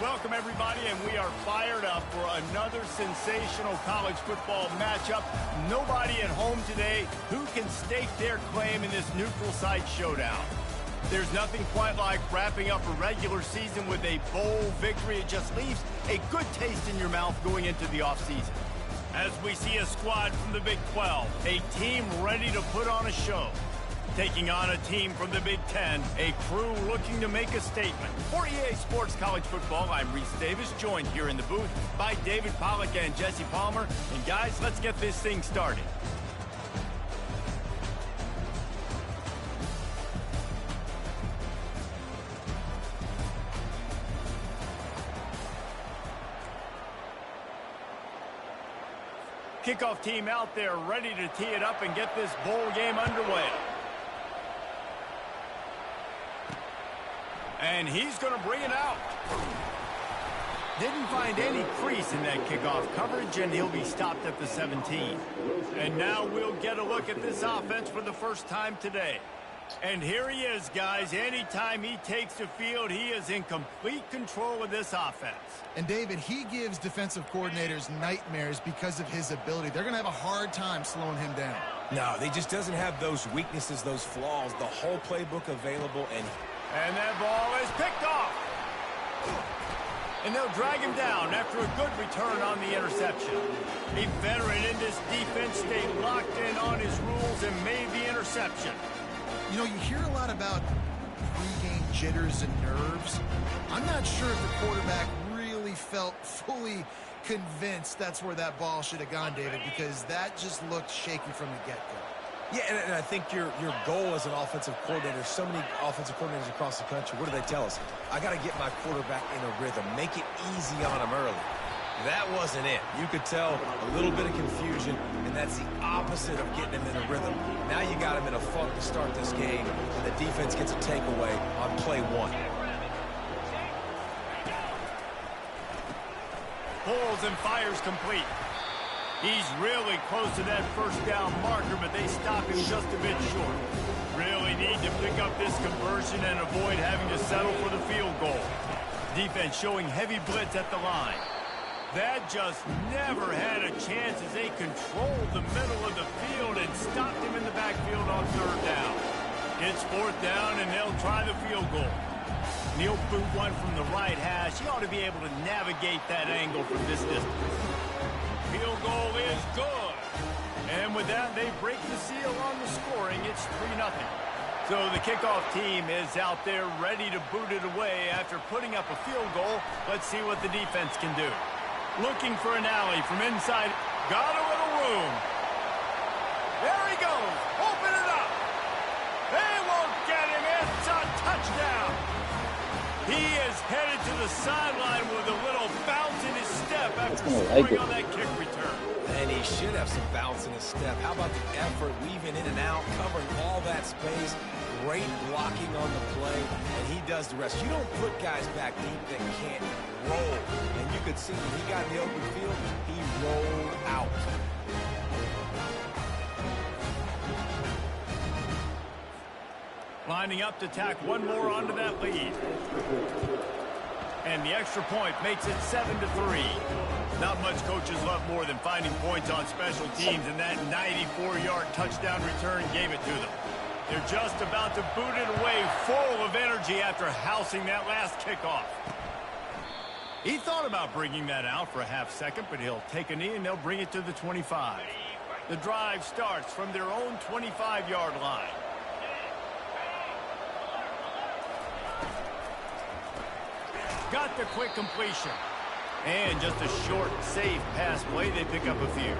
Welcome, everybody, and we are fired up for another sensational college football matchup. Nobody at home today who can stake their claim in this neutral site showdown. There's nothing quite like wrapping up a regular season with a bowl victory. It just leaves a good taste in your mouth going into the offseason. As we see a squad from the Big 12, a team ready to put on a show. Taking on a team from the Big 10, a crew looking to make a statement. For EA Sports College Football, I'm Reese Davis, joined here in the booth by David Pollack and Jesse Palmer. And guys, let's get this thing started. Kickoff team out there ready to tee it up and get this bowl game underway. And he's going to bring it out. Didn't find any crease in that kickoff coverage, and he'll be stopped at the 17. And now we'll get a look at this offense for the first time today. And here he is, guys. Anytime he takes the field, he is in complete control of this offense. And, David, he gives defensive coordinators nightmares because of his ability. They're going to have a hard time slowing him down. No, he just doesn't have those weaknesses, those flaws, the whole playbook available, and that ball is picked off. And they'll drag him down after a good return on the interception. A veteran in this defense stayed locked in on his rules and made the interception. You know, you hear a lot about pre-game jitters and nerves. I'm not sure if the quarterback really felt fully convinced that's where that ball should have gone, David, because that just looked shaky from the get-go. Yeah, and I think your goal as an offensive coordinator, so many offensive coordinators across the country, what do they tell us? I got to get my quarterback in a rhythm, make it easy on him early. That wasn't it. You could tell a little bit of confusion, and that's the opposite of getting him in a rhythm. Now you got him in a funk to start this game, and the defense gets a takeaway on play one. Pulls and fires complete. He's really close to that first down marker, but they stop him just a bit short. Really need to pick up this conversion and avoid having to settle for the field goal. Defense showing heavy blitz at the line. That just never had a chance as they controlled the middle of the field and stopped him in the backfield on third down. It's fourth down, and they'll try the field goal. He'll boot one from the right hash. He ought to be able to navigate that angle from this distance. Field goal is good. And with that, they break the seal on the scoring. It's 3-0. So the kickoff team is out there ready to boot it away after putting up a field goal. Let's see what the defense can do. Looking for an alley from inside. Got a little room. There he goes. Open it up. They won't get him. It's a touchdown. He is headed to the sideline with a little bounce in his step after scoring on that kick return. And he should have some bounce in his step. How about the effort, weaving in and out, covering all that space, great blocking on the play, and he does the rest. You don't put guys back deep that can't roll. And you could see when he got in the open field, he rolled out. Lining up to tack one more onto that lead. And the extra point makes it 7-3. Not much coaches love more than finding points on special teams, and that 94-yard touchdown return gave it to them. They're just about to boot it away full of energy after housing that last kickoff. He thought about bringing that out for a half second, but he'll take a knee and they'll bring it to the 25. The drive starts from their own 25-yard line. Got the quick completion. And just a short, safe pass play, they pick up a few.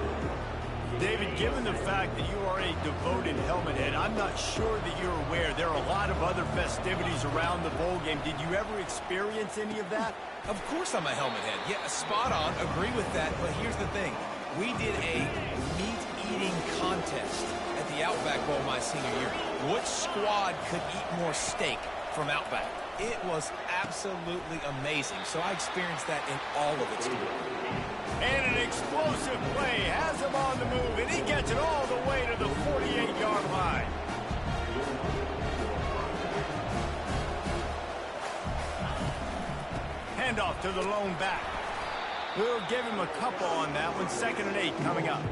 David, given the fact that you are a devoted helmet head, I'm not sure that you're aware there are a lot of other festivities around the bowl game. Did you ever experience any of that? Of course I'm a helmet head. Yeah, spot on. Agree with that. But here's the thing. We did a meat-eating contest at the Outback Bowl my senior year. Which squad could eat more steak from Outback? It was absolutely amazing. So I experienced that in all of its glory. And an explosive play has him on the move, and he gets it all the way to the 48-yard line. Handoff to the lone back. We'll give him a couple on that one. 2nd and 8 coming up.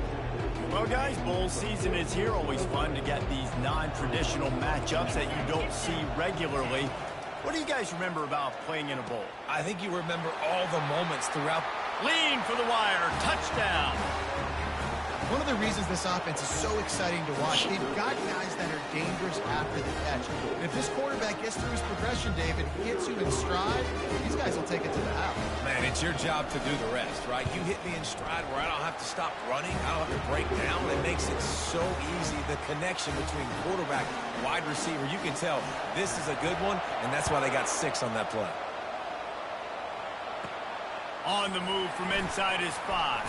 Well, guys, bowl season is here. Always fun to get these non-traditional matchups that you don't see regularly. What do you guys remember about playing in a bowl? I think you remember all the moments throughout. Lean for the wire. Touchdown. One of the reasons this offense is so exciting to watch, they've got guys that are dangerous after the catch. And if this quarterback gets through his progression, David, gets you in stride, these guys will take it to the house. Man, it's your job to do the rest, right? You hit me in stride where I don't have to stop running. I don't have to break down. It makes it so easy. The connection between quarterback, wide receiver, you can tell this is a good one, and that's why they got 6 on that play. On the move from inside his 5.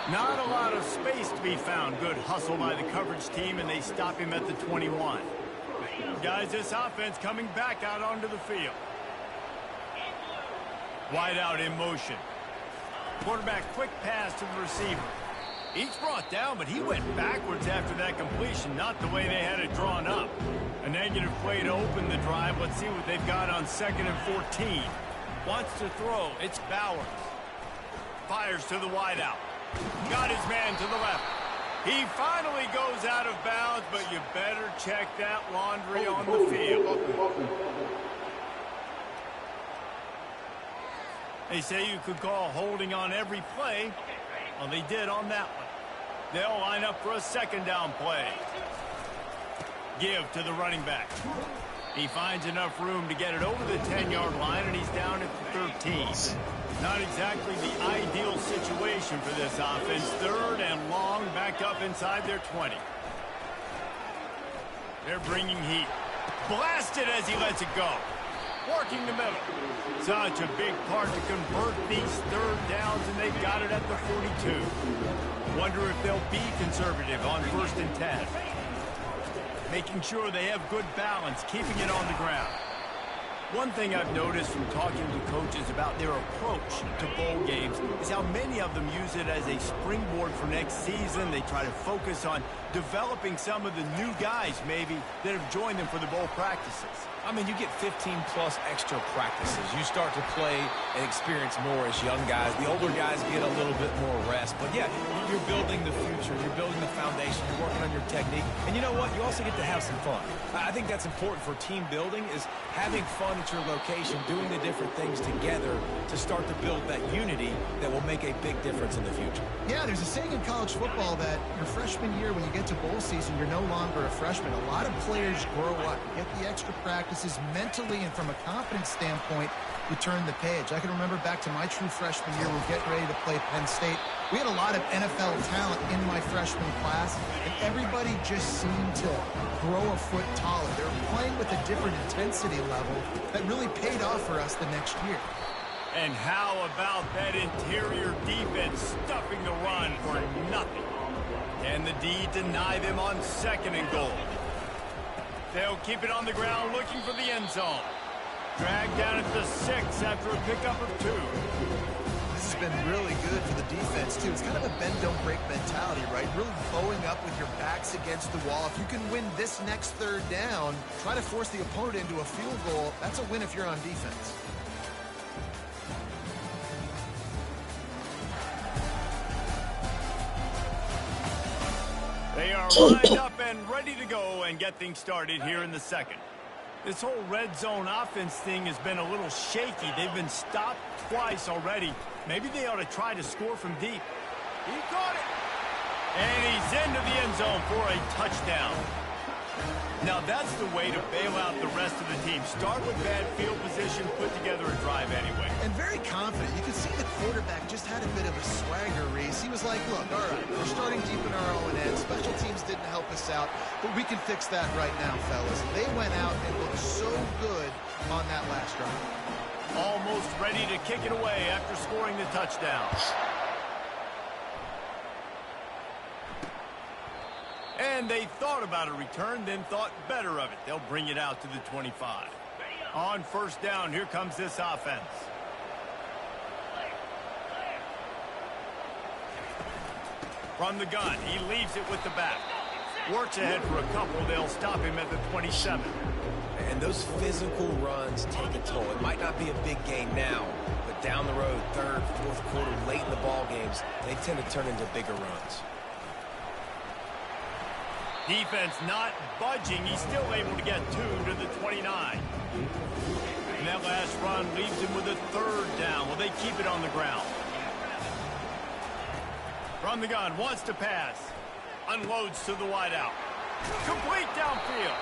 Not a lot of space to be found. Good hustle by the coverage team, and they stop him at the 21. Guys, this offense coming back out onto the field. Wide out in motion. Quarterback quick pass to the receiver. Each brought down, but he went backwards after that completion, not the way they had it drawn up. A negative play to open the drive. Let's see what they've got on 2nd and 14. Wants to throw. It's Bowers. Fires to the wide out. Got his man to the left. He finally goes out of bounds, but you better check that laundry on the field. They say you could call holding on every play. Well, they did on that one. They'll line up for a 2nd down play. Give to the running back. He finds enough room to get it over the 10-yard line, and he's down at the 13. Not exactly the ideal situation for this offense. 3rd and long, back up inside their 20. They're bringing heat. Blasted as he lets it go. Working the middle. Such a big part to convert these 3rd downs, and they've got it at the 42. Wonder if they'll be conservative on 1st and 10. Making sure they have good balance, keeping it on the ground. One thing I've noticed from talking to coaches about their approach to bowl games is how many of them use it as a springboard for next season. They try to focus on developing some of the new guys, maybe, that have joined them for the bowl practices. I mean, you get 15-plus extra practices. You start to play and experience more as young guys. The older guys get a little bit more rest. But, yeah, you're building the future. You're building the foundation. You're working on your technique. And you know what? You also get to have some fun. I think that's important for team building is having fun at your location, doing the different things together to start to build that unity that will make a big difference in the future. Yeah, there's a saying in college football that your freshman year, when you get to bowl season, you're no longer a freshman. A lot of players grow up, get the extra practices mentally, and from a confidence standpoint, you turn the page. I can remember back to my true freshman year, we're getting ready to play Penn State. We had a lot of NFL talent in my freshman class, and everybody just seemed to grow a foot taller. They were playing with a different intensity level that really paid off for us the next year. And how about that interior defense stuffing the run for nothing? Can the D deny them on 2nd and goal? They'll keep it on the ground looking for the end zone. Dragged down at the 6 after a pickup of 2. This has been really good for the defense, too. It's kind of a bend-don't-break mentality, right? Really bowing up with your backs against the wall. If you can win this next 3rd down, try to force the opponent into a field goal. That's a win if you're on defense. They are lined up and ready to go and get things started here in the 2nd. This whole red zone offense thing has been a little shaky. They've been stopped twice already. Maybe they ought to try to score from deep. He caught it. And he's into the end zone for a touchdown. Now that's the way to bail out the rest of the team. Start with bad field position, put together a drive anyway. And very confident. You can see the quarterback just had a bit of a swagger, Reese. He was like, look, all right, we're starting deep in our own end. Special teams didn't help us out, but we can fix that right now, fellas. And they went out and looked so good on that last drive. Almost ready to kick it away after scoring the touchdown. And they thought about a return, then thought better of it. They'll bring it out to the 25. On 1st down, here comes this offense. From the gun, he leaves it with the back. Works ahead for a couple. They'll stop him at the 27. And those physical runs take a toll. It might not be a big gain now, but down the road, third, fourth quarter, late in the ball games, they tend to turn into bigger runs. Defense not budging. He's still able to get 2 to the 29. And that last run leaves him with a third down. Well, they keep it on the ground. From the gun, wants to pass. Unloads to the wideout. Complete downfield.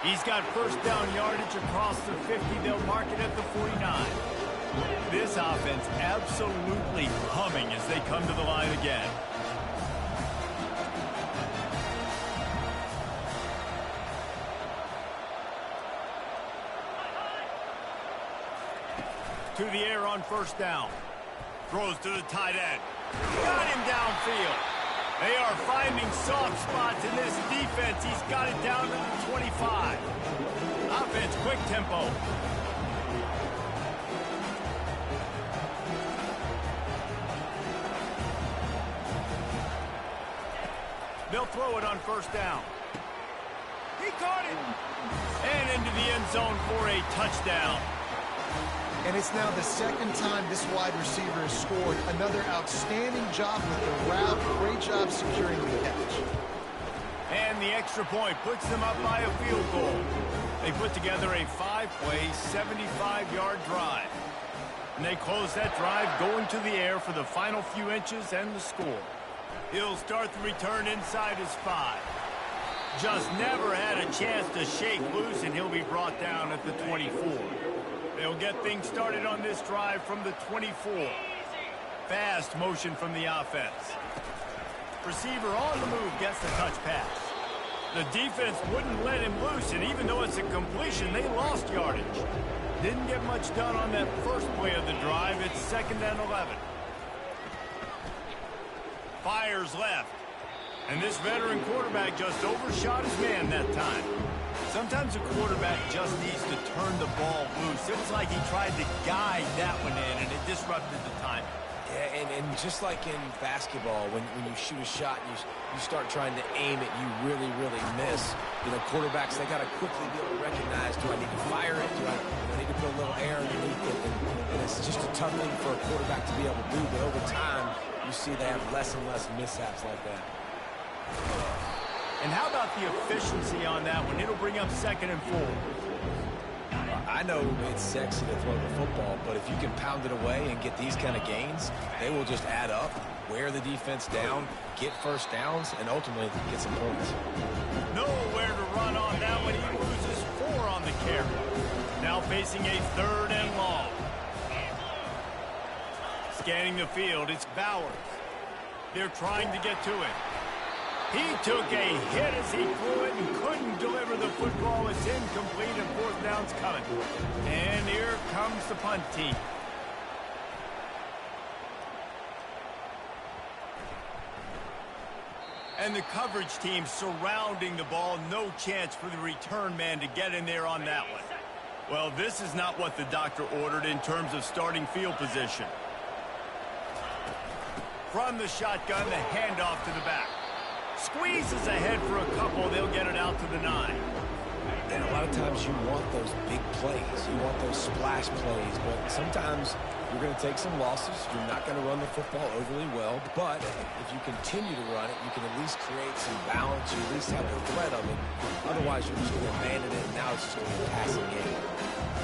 He's got first down yardage across the 50. They'll mark it at the 49. This offense absolutely humming as they come to the line again. To the air on first down. Throws to the tight end. Got him downfield. They are finding soft spots in this defense. He's got it down to the 25. Offense, quick tempo. They'll throw it on first down. He caught it. And into the end zone for a touchdown. And it's now the second time this wide receiver has scored. Another outstanding job with the route. Great job securing the catch. And the extra point puts them up by a field goal. They put together a 5-play, 75-yard drive. And they close that drive going to the air for the final few inches and the score. He'll start the return inside his 5. Just never had a chance to shake loose, and he'll be brought down at the 24. They'll get things started on this drive from the 24. Fast motion from the offense. Receiver on the move gets the touch pass. The defense wouldn't let him loose, and even though it's a completion, they lost yardage. Didn't get much done on that first play of the drive. It's 2nd and 11. Fires left. And this veteran quarterback just overshot his man that time. Sometimes a quarterback just needs to turn the ball loose. It was like he tried to guide that one in, and it disrupted the time. Yeah, and just like in basketball, when you shoot a shot and you start trying to aim it, you really, really miss. You know, quarterbacks, they got to quickly be able to recognize, do I need to fire it? Do I need to put a little air underneath it? And it's just a tough thing for a quarterback to be able to do, but over time, you see they have less and less mishaps like that. And how about the efficiency on that one? It'll bring up 2nd and 4. I know it's sexy to throw the football, but if you can pound it away and get these kind of gains, they will just add up, wear the defense down, get first downs, and ultimately get some points. Nowhere to run on that one. He loses 4 on the carry. Now facing a 3rd and long. Scanning the field, it's Bowers. They're trying to get to it. He took a hit as he threw it and couldn't deliver the football. It's incomplete and 4th down's coming. And here comes the punt team. And the coverage team surrounding the ball. No chance for the return man to get in there on that one. Well, this is not what the doctor ordered in terms of starting field position. From the shotgun, the handoff to the back. Squeezes ahead for a couple. They'll get it out to the 9. And a lot of times you want those big plays. You want those splash plays. But sometimes you're going to take some losses. You're not going to run the football overly well. But if you continue to run it, you can at least create some balance. You at least have the threat of it. Otherwise, you're just going to abandon it. And now it's just going to be a passing game.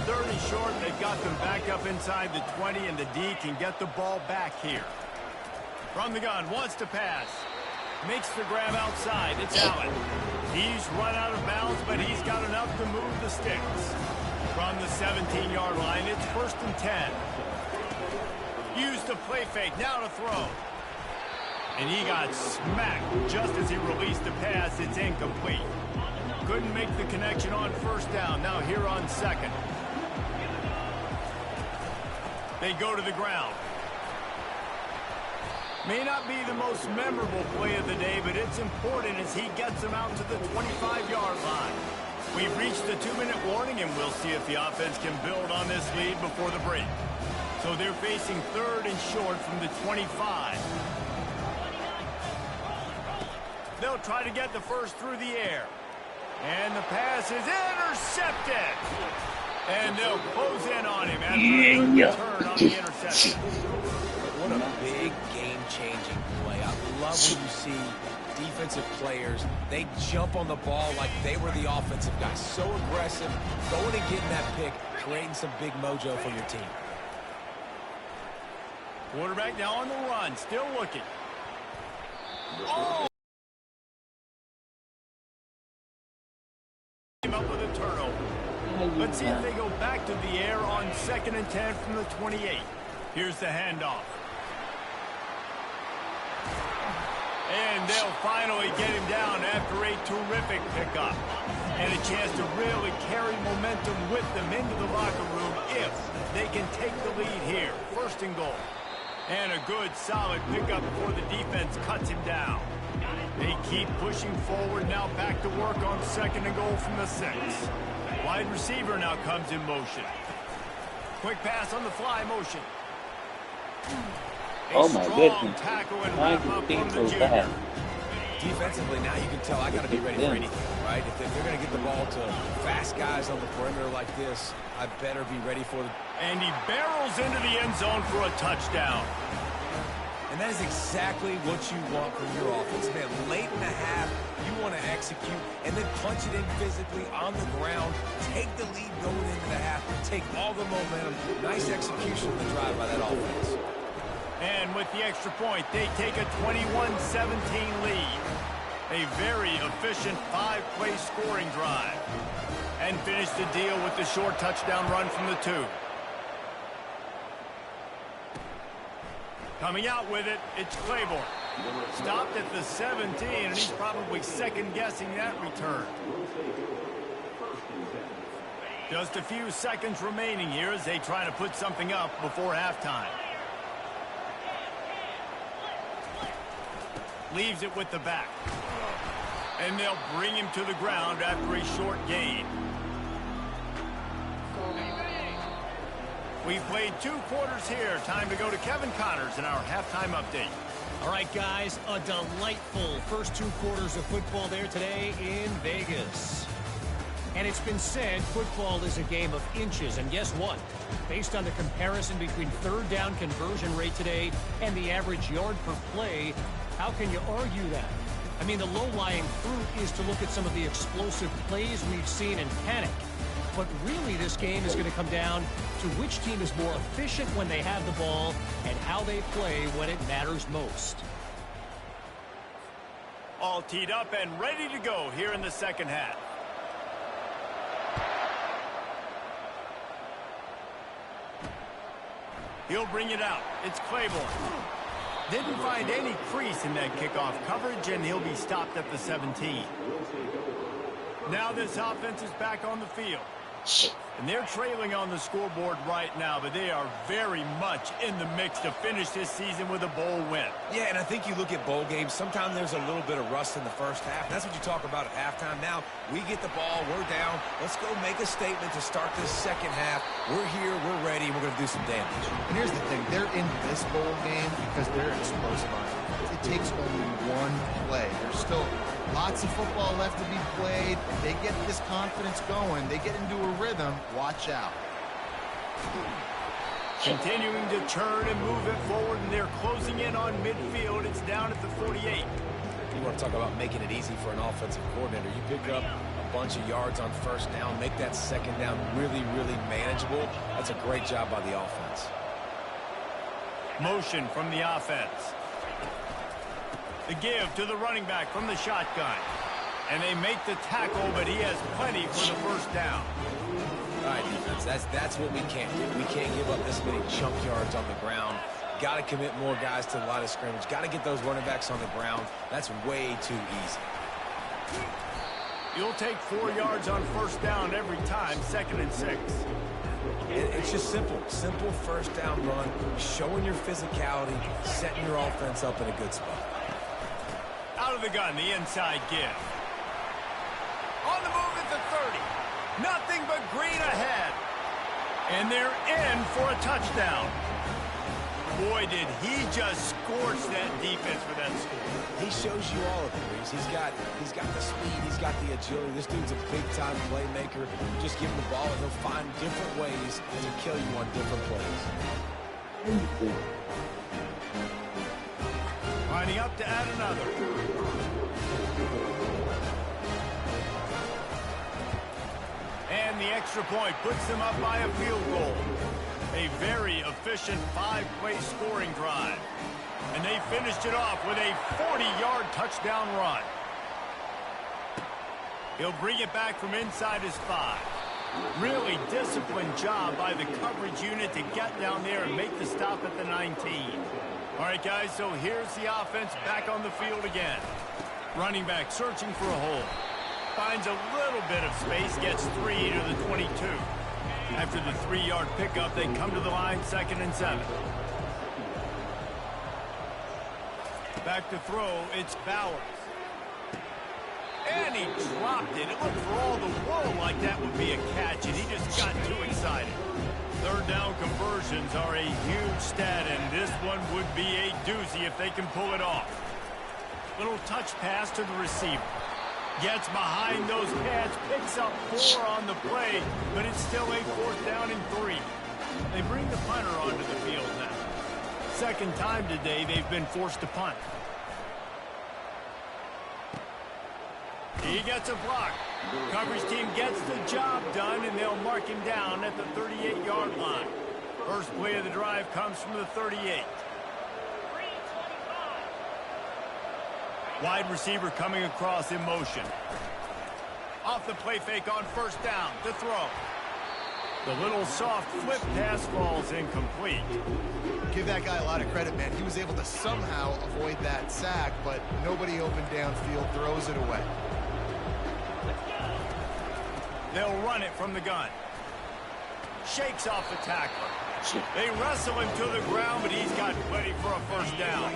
3rd and short. They've got them back up inside the 20. And the D can get the ball back here. From the gun. Wants to pass. Makes the grab outside. It's Allen. He's run out of bounds, but he's got enough to move the sticks. From the 17-yard line, it's 1st and 10. Used the play fake. Now to throw. And he got smacked just as he released the pass. It's incomplete. Couldn't make the connection on 1st down. Now here on 2nd. They go to the ground. May not be the most memorable play of the day, but it's important as he gets them out to the 25-yard line. We've reached the 2-minute warning, and we'll see if the offense can build on this lead before the break. So they're facing 3rd and short from the 25. They'll try to get the first through the air. And the pass is intercepted. And they'll close in on him after a good return on the interception. What a big game-changing play. I love when you see defensive players, they jump on the ball like they were the offensive guys. So aggressive, going and getting that pick, creating some big mojo for your team. Quarterback now on the run, still looking. Oh! Came up with a turnover. Let's see if they go back to the air on 2nd and 10 from the 28. Here's the handoff. And they'll finally get him down after a terrific pickup. And a chance to really carry momentum with them into the locker room if they can take the lead here. 1st and goal. And a good, solid pickup before the defense cuts him down. They keep pushing forward, now back to work on 2nd and goal from the 6. Wide receiver now comes in motion. Quick pass on the fly motion. Oh my goodness. Tackle and wrap up from the junior. Defensively, now you can tell I got to be ready for anything, right? If they're going to get the ball to fast guys on the perimeter like this, I better be ready for it. And he barrels into the end zone for a touchdown. And that is exactly what you want from your offense, man. Late in the half, you want to execute and then punch it in physically on the ground, take the lead going into the half, take all the momentum. Nice execution of the drive by that offense. And with the extra point, they take a 21-17 lead. A very efficient 5-play scoring drive. And finish the deal with the short touchdown run from the 2. Coming out with it, it's Claiborne. Stopped at the 17, and he's probably second-guessing that return. Just a few seconds remaining here as they try to put something up before halftime. Leaves it with the back. And they'll bring him to the ground after a short gain. We've played 2 quarters here. Time to go to Kevin Connors in our halftime update. All right, guys, a delightful first 2 quarters of football there today in Vegas. And it's been said football is a game of inches. And guess what? Based on the comparison between 3rd down conversion rate today and the average yard per play, how can you argue that? I mean, the low-lying fruit is to look at some of the explosive plays we've seen and panic. But really, this game is going to come down to which team is more efficient when they have the ball and how they play when it matters most. All teed up and ready to go here in the second half. He'll bring it out. It's Claiborne. Didn't find any crease in that kickoff coverage, and he'll be stopped at the 17. Now this offense is back on the field. And they're trailing on the scoreboard right now, but they are very much in the mix to finish this season with a bowl win. Yeah, and I think you look at bowl games, sometimes there's a little bit of rust in the first half. That's what you talk about at halftime. Now, we get the ball, we're down. Let's go make a statement to start this second half. We're here, we're ready, we're going to do some damage. And here's the thing. They're in this bowl game because they're explosive on it. It takes only one play. There's still lots of football left to be played. If they get this confidence going, they get into a rhythm, watch out. Continuing to turn and move it forward, and they're closing in on midfield. It's down at the 48. You want to talk about making it easy for an offensive coordinator. You pick up a bunch of yards on 1st down, make that 2nd down really, really manageable. That's a great job by the offense. Motion from the offense. The give to the running back from the shotgun. And they make the tackle, but he has plenty for the 1st down. All right, defense, that's what we can't do. We can't give up this many chunk yards on the ground. Got to commit more guys to the line of scrimmage. Got to get those running backs on the ground. That's way too easy. You'll take 4 yards on 1st down every time, 2nd and 6. It's just simple. Simple 1st down run, showing your physicality, setting your offense up in a good spot. Out of the gun, the inside give. On the move at the 30. Nothing but green ahead. And they're in for a touchdown. Boy, did he just scorch that defense for that score. He shows you all of it, Reese. He's got the speed, he's got the agility. This dude's a big-time playmaker. Just give him the ball, and he'll find different ways to kill you on different plays. Lining up to add another. And the extra point puts them up by a field goal. A very efficient 5-play scoring drive. And they finished it off with a 40-yard touchdown run. He'll bring it back from inside his 5. Really disciplined job by the coverage unit to get down there and make the stop at the 19. All right, guys, so here's the offense back on the field again. Running back searching for a hole. Finds a little bit of space, gets 3 to the 22. After the 3-yard pickup, they come to the line, 2nd and 7. Back to throw, it's Bowers. And he dropped it. It looked for all the world like that would be a catch, and he just got too excited. 3rd down conversions are a huge stat, and this one would be a doozy if they can pull it off. Little touch pass to the receiver. Gets behind those pads, picks up 4 on the play, but it's still a 4th down and 3. They bring the punter onto the field now. 2nd time today they've been forced to punt. He gets a block. Coverage team gets the job done, and they'll mark him down at the 38-yard line. First play of the drive comes from the 38. Wide receiver coming across in motion. Off the play fake on 1st down to throw. The little soft flip pass falls incomplete. Give that guy a lot of credit, man. He was able to somehow avoid that sack, but nobody open downfield, throws it away. They'll run it from the gun. Shakes off the tackler. They wrestle him to the ground, but he's got plenty for a 1st down.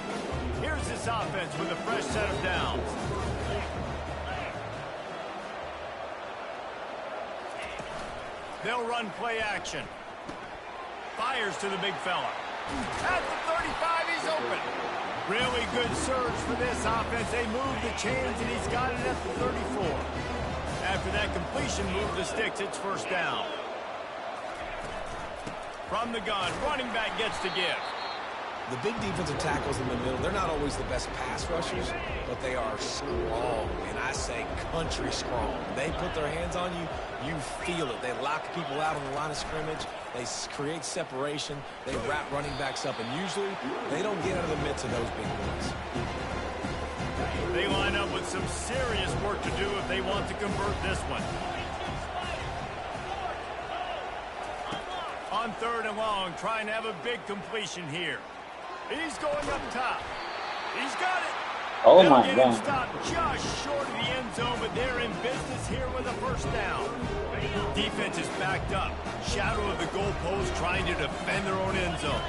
Here's this offense with a fresh set of downs. They'll run play action. Fires to the big fella. At the 35, he's open. Really good surge for this offense. They move the chains, and he's got it at the 34. After that completion, move the sticks. It's 1st down. From the gun, running back gets to give. The big defensive tackles in the middle, they're not always the best pass rushers, but they are strong, and I say country strong. They put their hands on you, you feel it. They lock people out on the line of scrimmage. They create separation. They wrap running backs up, and usually they don't get out of the midst of those big boys. They line up with some serious work to do if they want to convert this one. On 3rd and long, trying to have a big completion here. He's going up top. He's got it. Oh They'll my get God. him stopped just short of the end zone, but they're in business here with a 1st down. Defense is backed up. Shadow of the goalpost trying to defend their own end zone.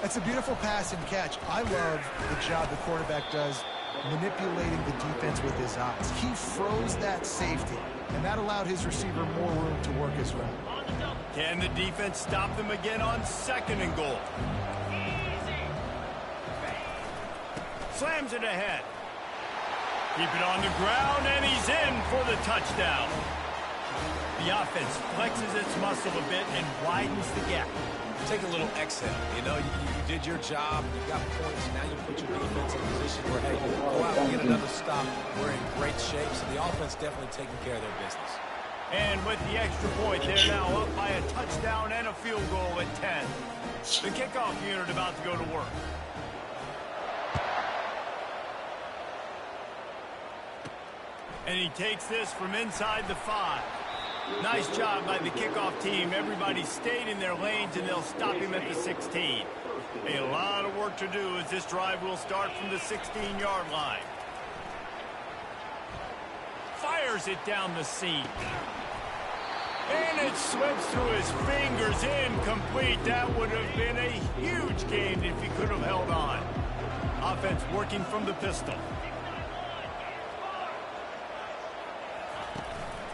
That's a beautiful pass and catch. I love the job the quarterback does manipulating the defense with his eyes. He froze that safety, and that allowed his receiver more room to work his route. Can the defense stop them again on 2nd and goal? Slams it ahead. Keep it on the ground, and he's in for the touchdown. The offense flexes its muscle a bit and widens the gap. Take a little exhale. You know, you did your job. You got points. Now you put your defense in a position where, hey, go out and get another stop. We're in great shape, so the offense definitely taking care of their business. And with the extra point, they're now up by a touchdown and a field goal at 10. The kickoff unit about to go to work. And he takes this from inside the 5. Nice job by the kickoff team. Everybody stayed in their lanes, and they'll stop him at the 16. A lot of work to do as this drive will start from the 16-yard line. Fires it down the seam. And it slips through his fingers, incomplete. That would have been a huge gain if he could have held on. Offense working from the pistol.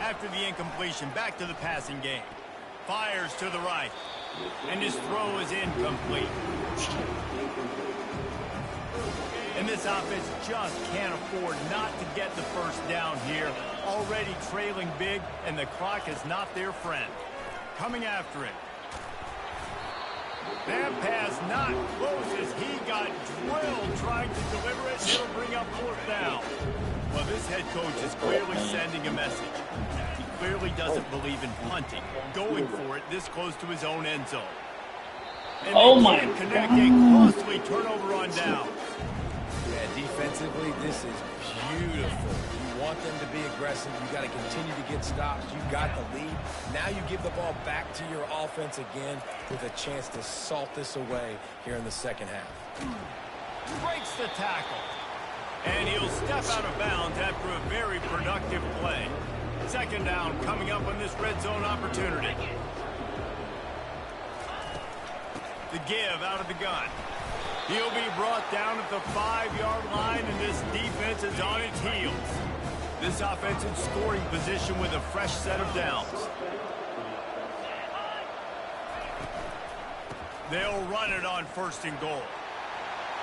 After the incompletion, back to the passing game. Fires to the right. And his throw is incomplete. And this offense just can't afford not to get the first down here. Already trailing big, and the clock is not their friend. Coming after it. That pass not close as he got drilled trying to deliver it, and it'll bring up fourth down. Well, this head coach is clearly sending a message. He clearly doesn't believe in punting, going for it this close to his own end zone. And they can't connect a costly turnover on down. Yeah, defensively, this is beautiful. You want them to be aggressive. You got to continue to get stops. You got the lead. Now you give the ball back to your offense again with a chance to salt this away here in the second half. Breaks the tackle. And he'll step out of bounds after a very productive play. Second down coming up on this red zone opportunity. The give out of the gun. He'll be brought down at the 5-yard line, and this defense is on its heels. This offense in scoring position with a fresh set of downs. They'll run it on first and goal.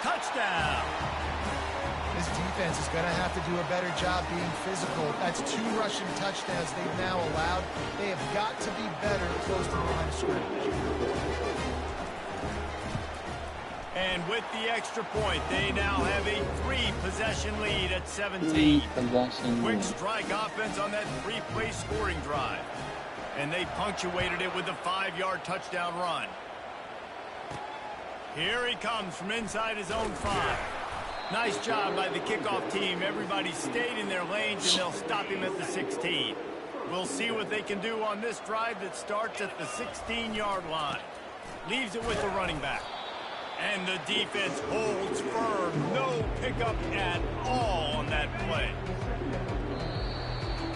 Touchdown! This defense is going to have to do a better job being physical. That's 2 rushing touchdowns they've now allowed. They have got to be better close to the line of scrimmage. And with the extra point, they now have a 3-possession lead at 17. Quick strike offense on that 3-play scoring drive. And they punctuated it with a 5-yard touchdown run. Here he comes from inside his own 5. Nice job by the kickoff team. Everybody stayed in their lanes, and they'll stop him at the 16. We'll see what they can do on this drive that starts at the 16-yard line. Leaves it with the running back. And the defense holds firm. No pickup at all on that play.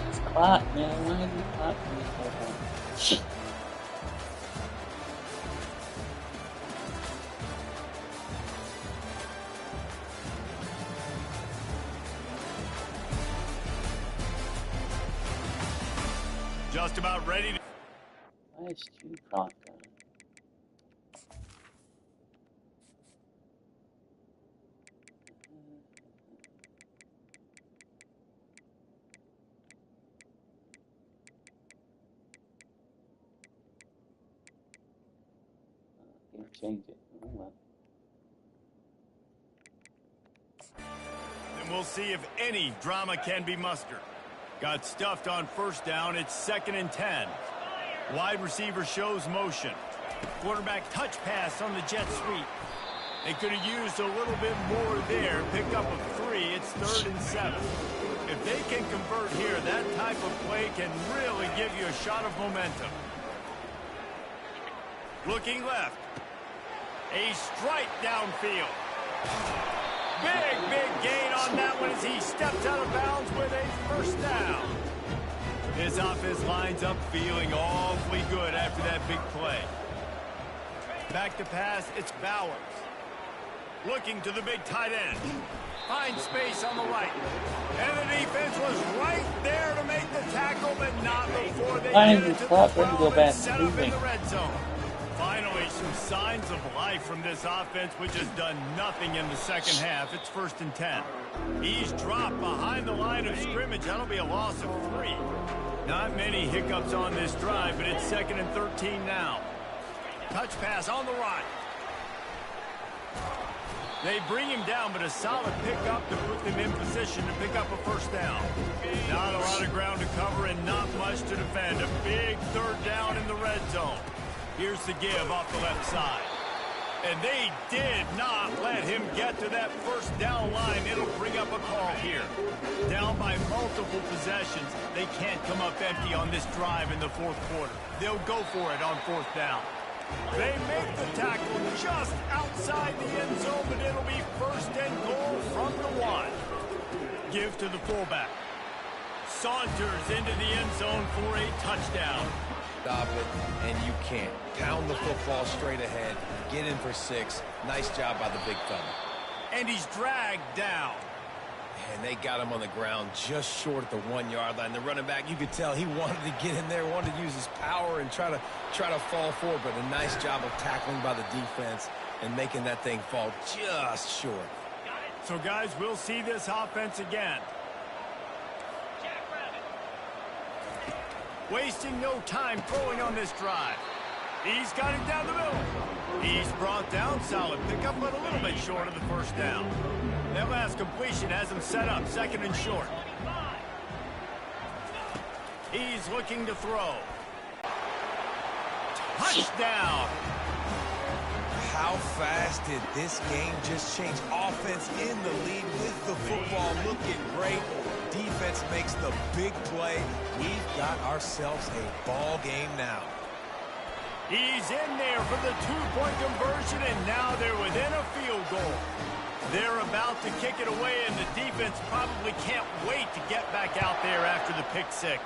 It's clock, man. Why is it clock for me so bad? Just about ready to... Why is 2 clock on? Change it. Oh, well. And we'll see if any drama can be mustered. Got stuffed on first down. It's 2nd and 10. Wide receiver shows motion. Quarterback touch pass on the jet sweep. They could have used a little bit more there. Pick up a 3. It's 3rd and 7. If they can convert here, that type of play can really give you a shot of momentum. Looking left. A strike downfield. Big gain on that one as he steps out of bounds with a first down. His offense lines up feeling awfully good after that big play. Back to pass, it's Bowers. Looking to the big tight end. Finds space on the right. And the defense was right there to make the tackle, but not before they get it to the 12 and set up in the red zone. Finally, some signs of life from this offense, which has done nothing in the second half. It's 1st and 10. He's dropped behind the line of scrimmage. That'll be a loss of 3. Not many hiccups on this drive, but it's 2nd and 13 now. Touch pass on the right. They bring him down, but a solid pickup to put them in position to pick up a first down. Not a lot of ground to cover and not much to defend. A big 3rd down in the red zone. Here's the give off the left side. And they did not let him get to that first down line. It'll bring up a call here. Down by multiple possessions. They can't come up empty on this drive in the 4th quarter. They'll go for it on 4th down. They make the tackle just outside the end zone, but it'll be 1st and goal from the 1. Give to the fullback. Saunters into the end zone for a touchdown. Stop it, and you can't. Pound the football straight ahead. Get in for 6. Nice job by the big fella. And he's dragged down. And they got him on the ground just short at the 1-yard line. The running back, you could tell he wanted to get in there, wanted to use his power and try to fall forward, but a nice job of tackling by the defense and making that thing fall just short. So, guys, we'll see this offense again. Wasting no time throwing on this drive. He's got it down the middle. He's brought down, solid pickup, but a little bit short of the first down. That last completion has him set up, 2nd and short. He's looking to throw. Touchdown! How fast did this game just change? Offense in the lead with the football, looking great. Defense makes the big play. We've got ourselves a ball game now. He's in there for the 2-point conversion, and now they're within a field goal. They're about to kick it away, and the defense probably can't wait to get back out there after the pick 6.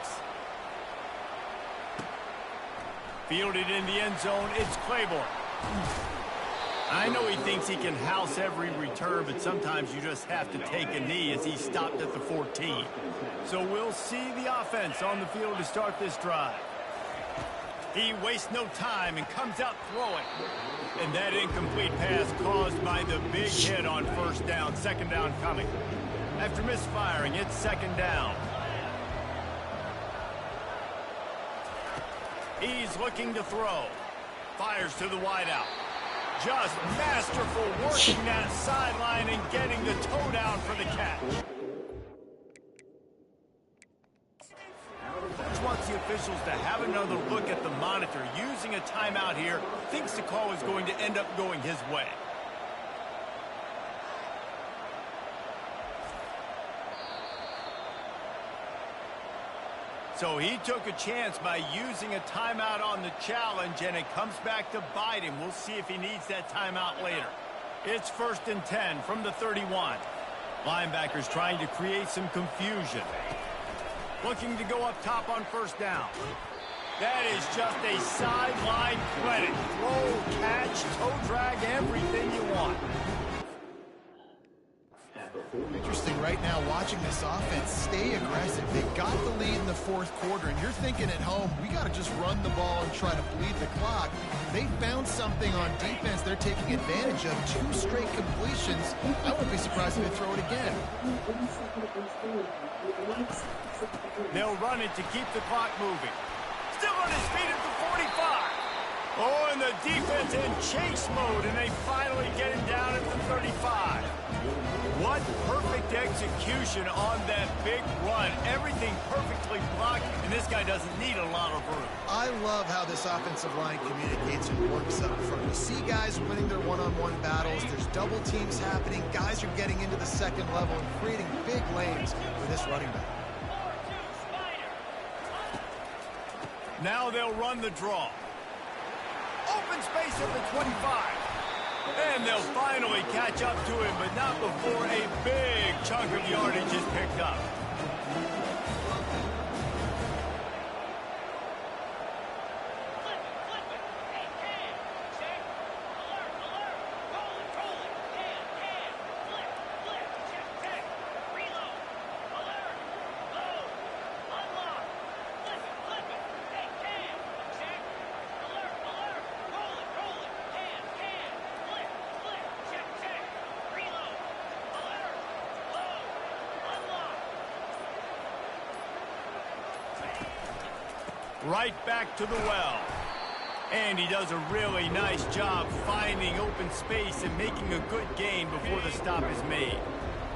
Fielded in the end zone, it's Claiborne. I know he thinks he can house every return, but sometimes you just have to take a knee as he stopped at the 14. So we'll see the offense on the field to start this drive. He wastes no time and comes out throwing. And that incomplete pass caused by the big hit on first down, 2nd down coming. After misfiring, it's 2nd down. He's looking to throw. Fires to the wideout. Just masterful working that sideline and getting the toe down for the catch. Just wants the officials to have another look at the monitor. Using a timeout here, thinks the call is going to end up going his way. So he took a chance by using a timeout on the challenge, and it comes back to bite him. We'll see if he needs that timeout later. It's 1st and 10 from the 31. Linebackers trying to create some confusion. Looking to go up top on first down. That is just a sideline credit. Throw, catch, toe drag, everything you want. Interesting right now watching this offense stay aggressive. They got the lead in the 4th quarter, and you're thinking at home, we got to just run the ball and try to bleed the clock. They found something on defense they're taking advantage of. 2 straight completions. I wouldn't be surprised if they throw it again. They'll run it to keep the clock moving. Still on his feet at the 45. Oh, and the defense in chase mode, and they finally get him down at the 35. What perfect execution on that big run. Everything perfectly blocked, and this guy doesn't need a lot of room. I love how this offensive line communicates and works up front. You see guys winning their one-on-one battles. There's double teams happening. Guys are getting into the 2nd level and creating big lanes for this running back. Now they'll run the draw. Open space at the 25. And they'll finally catch up to him, but not before a big chunk of yardage is picked up. Right back to the well. And he does a really nice job finding open space and making a good gain before the stop is made.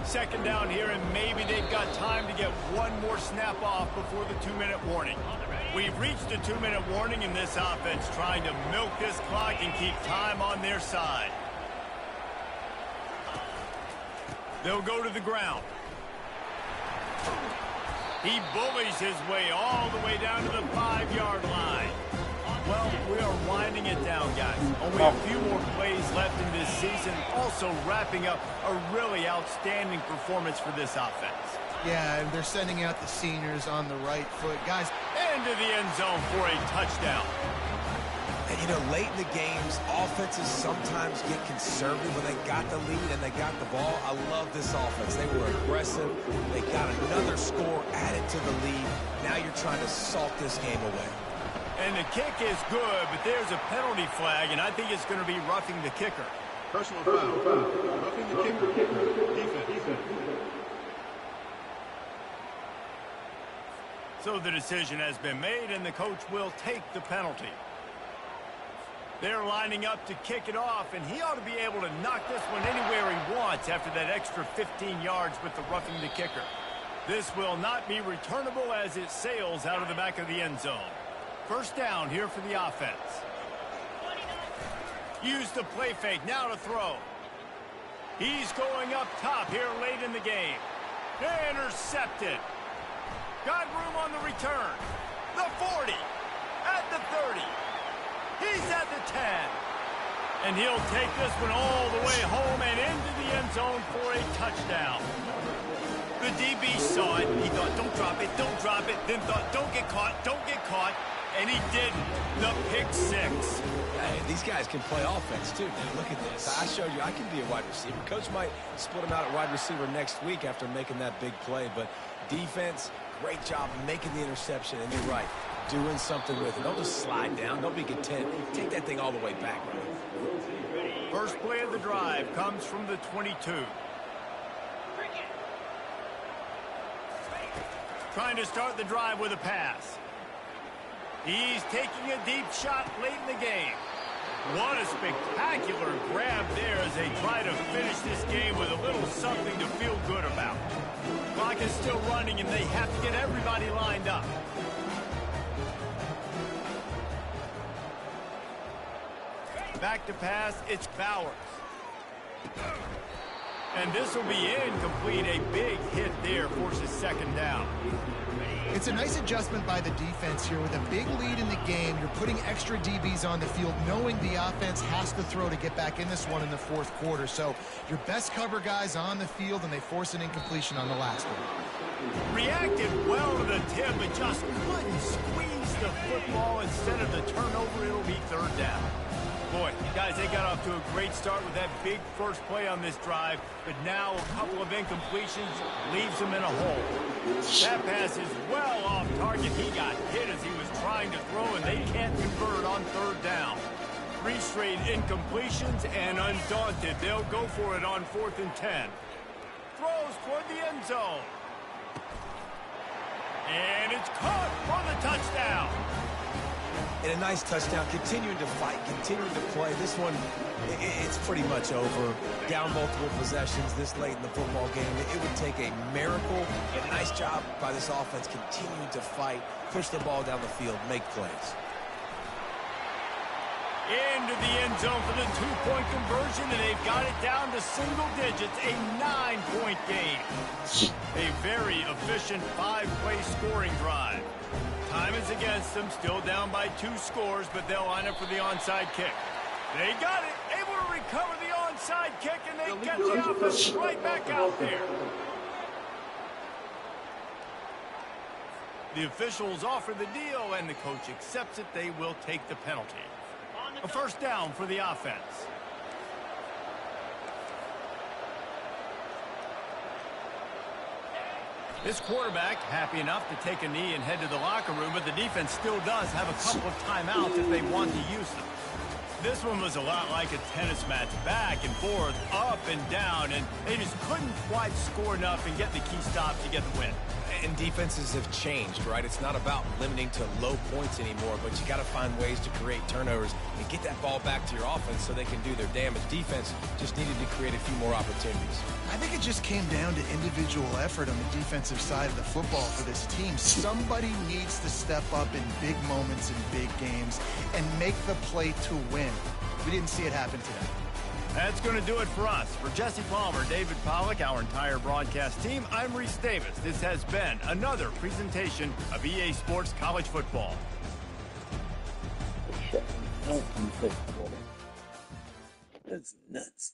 2nd down here, and maybe they've got time to get one more snap off before the 2-minute warning. We've reached the 2-minute warning in this offense, trying to milk this clock and keep time on their side. They'll go to the ground. He bullies his way all the way down to the 5-yard line. Well, we are winding it down, guys. Only a few more plays left in this season. Also wrapping up a really outstanding performance for this offense. Yeah, and they're sending out the seniors on the right foot. Guys, into the end zone for a touchdown. And, you know, late in the games, offenses sometimes get conservative when they got the lead and they got the ball. I love this offense. They were aggressive. They got another score added to the lead. Now you're trying to salt this game away. And the kick is good, but there's a penalty flag, and I think it's going to be roughing the kicker. Personal foul. Roughing the kicker. Defense. So the decision has been made, and the coach will take the penalty. They're lining up to kick it off, and he ought to be able to knock this one anywhere he wants after that extra 15 yards with the roughing the kicker. This will not be returnable as it sails out of the back of the end zone. First down here for the offense. Use the play fake, now to throw. He's going up top here late in the game. Intercepted. Got room on the return. The 40. At the 30. He's at the 10. And he'll take this one all the way home and into the end zone for a touchdown. The DB saw it. He thought, don't drop it, don't drop it. Then thought, don't get caught, don't get caught. And he didn't. The pick six. Hey, these guys can play offense, too, man. Look at this. I showed you I can be a wide receiver. Coach might split him out at wide receiver next week after making that big play. But defense, great job making the interception. And you're right, doing something with it. Don't just slide down. Don't be content. Take that thing all the way back. First play of the drive comes from the 22. Trying to start the drive with a pass. He's taking a deep shot late in the game. What a spectacular grab there as they try to finish this game with a little something to feel good about. Clock is still running, and they have to get everybody lined up. Back to pass, it's Bowers. And this will be incomplete. A big hit there forces second down. It's a nice adjustment by the defense here. With a big lead in the game, you're putting extra DBs on the field, knowing the offense has to throw to get back in this one in the fourth quarter. So your best cover guys on the field, and they force an incompletion on the last one. Reacted well to the tip, but just couldn't squeeze the football. Instead of the turnover, it'll be third down. Boy, guys, they got off to a great start with that big first play on this drive, but now a couple of incompletions leaves them in a hole. That pass is well off target. He got hit as he was trying to throw, and they can't convert on third down. 3 straight incompletions, and undaunted, they'll go for it on 4th and 10. Throws toward the end zone. And it's caught for the touchdown. And a nice touchdown, continuing to fight, continuing to play. This one, it's pretty much over. Down multiple possessions this late in the football game. It would take a miracle. And a nice job by this offense continuing to fight, push the ball down the field, make plays. Into the end zone for the 2-point conversion, and they've got it down to single digits, a 9-point game. A very efficient 5-play scoring drive. Time is against them, still down by 2 scores, but they'll line up for the onside kick. They got it, able to recover the onside kick, and they get the offense right back out there. The officials offer the deal, and the coach accepts it. They will take the penalty. A first down for the offense. This quarterback happy enough to take a knee and head to the locker room, but the defense still does have a couple of timeouts if they want to use them. This one was a lot like a tennis match, back and forth, up and down, and they just couldn't quite score enough and get the key stop to get the win. And defenses have changed, right? It's not about limiting to low points anymore, but you got to find ways to create turnovers and get that ball back to your offense so they can do their damage. Defense just needed to create a few more opportunities. I think it just came down to individual effort on the defensive side of the football for this team. Somebody needs to step up in big moments in big games and make the play to win. We didn't see it happen today. That's going to do it for us. For Jesse Palmer, David Pollack, our entire broadcast team, I'm Reese Davis. This has been another presentation of EA Sports College Football. That's nuts.